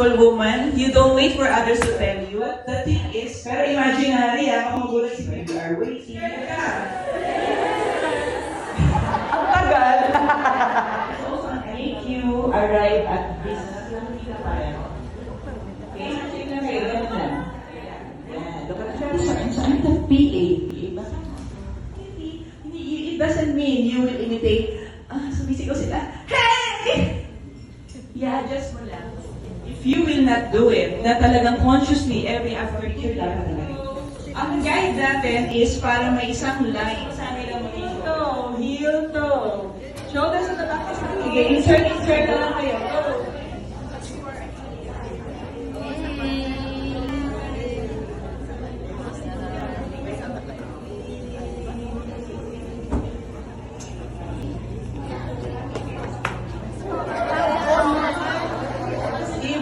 beautiful woman. You don't wait for others to tell you. The thing is, pero imaginary, makagulat si you are waiting. Ang tagal. So, make you arrive at this. Okay, tignan kayo, ganun lang. Yan, look at the saan ka PA? It doesn't mean you will imitate. Sumisigaw sila, hey! Yeah, just mo lang. If you will not do it, na talagang consciously, every after each dapat talaga. Ang guide natin is para may isang line. Sabi lang mo dito, heel to. Shoulders at the back. Sige, insert na lang kayo. Go.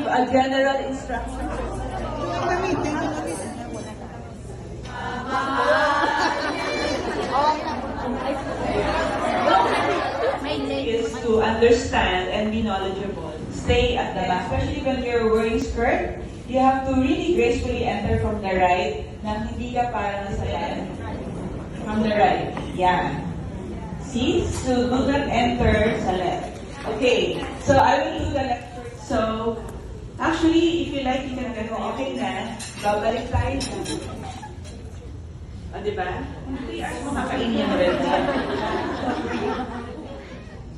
A general instruction. Is to understand and be knowledgeable. Stay at the back, especially when you're wearing skirt. You have to really gracefully enter from the right, nang hindi ka parang sa left. From the right. Yeah. See? So do not enter sa left. Okay. So I will do the left first. So actually, if you like, you can go, okay na, babalik tayo na. O, diba? Makakainin mo rin.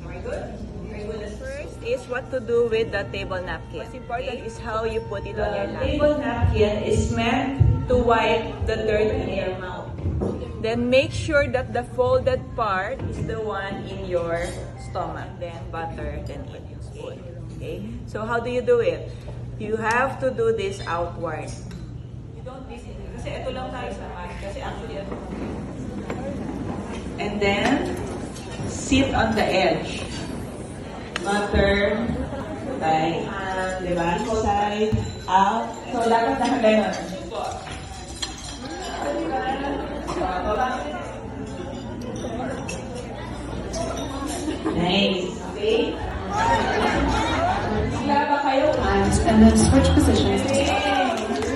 Very good. Very good. First is what to do with the table napkin. What's important is how you put it on your The lap. table napkin is meant to wipe the dirt in your mouth. Then make sure that the folded part is the one in your stomach. Then butter, then put yung spoon. Okay? So how do you do it? You have to do this outward. You don't visit. Kasi ito lang tayo sa mat. Kasi actually, ito. And then, sit on the edge. Butter, by hand, diba? Inside, out. So, dapat nakaganon. Nice. Okay? Sila ba kayo? And then switch positions.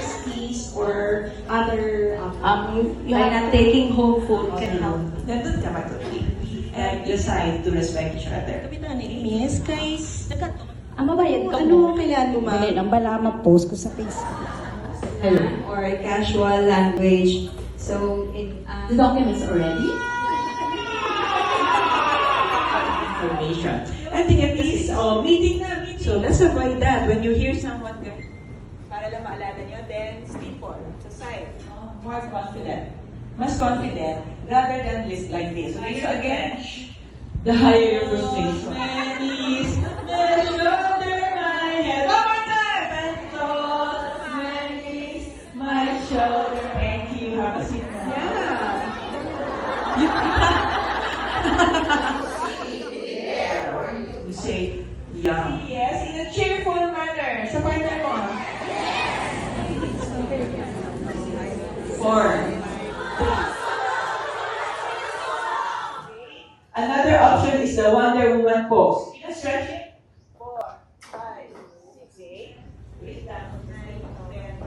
Skis or other like taking home food can help. Nandun ka matuloy. And decide to respect each other. Kapitan ni Miss, guys. Mabayad ka ano kailangan mo ma? Ang bala ma-post ko sa Facebook. Hello. Or casual language. So, the documents are ready. Information. I think at least, meeting na. So let's avoid that. When you hear someone, para lang maalala nyo, then steeple sa side. More confident. Mas confident rather than list like this. Okay, so again, the higher your frustration. My knees, my shoulder, my head. One more time! My toes, my knees, my shoulder. Thank you. Have a seat now. You say, yeah. Yes, in a cheerful manner. Sa partner mo. 4. Another option is the Wonder Woman pose. You can stretch it. 4, 5, 6, 8. Wait lang. 9, 10,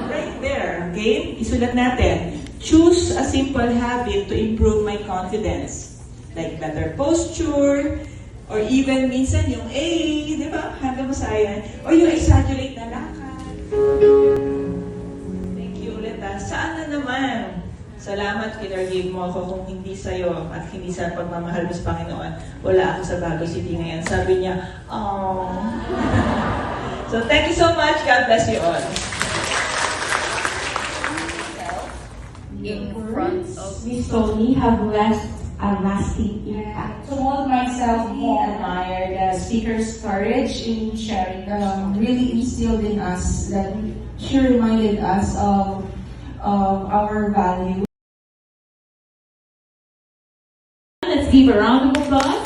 15. Right there. Okay? Isulat natin. Choose a simple habit to improve my confidence. Like better posture, or even minsan yung di ba? Hanggang mo sa yan. Or yung exaggerate na lakad. Thank you ulit Saan na naman? Salamat, kinargive mo ako kung hindi sa'yo at hindi sa pagmamahal mo sa Panginoon. Wala ako sa Bago City ngayon. Sabi niya, oh. So thank you so much. God bless you all. In front of Miss Tony have left a lasting impact. To hold myself more admire the speaker's courage in sharing, really instilled in us that she reminded us of our values. Let's give a round of applause.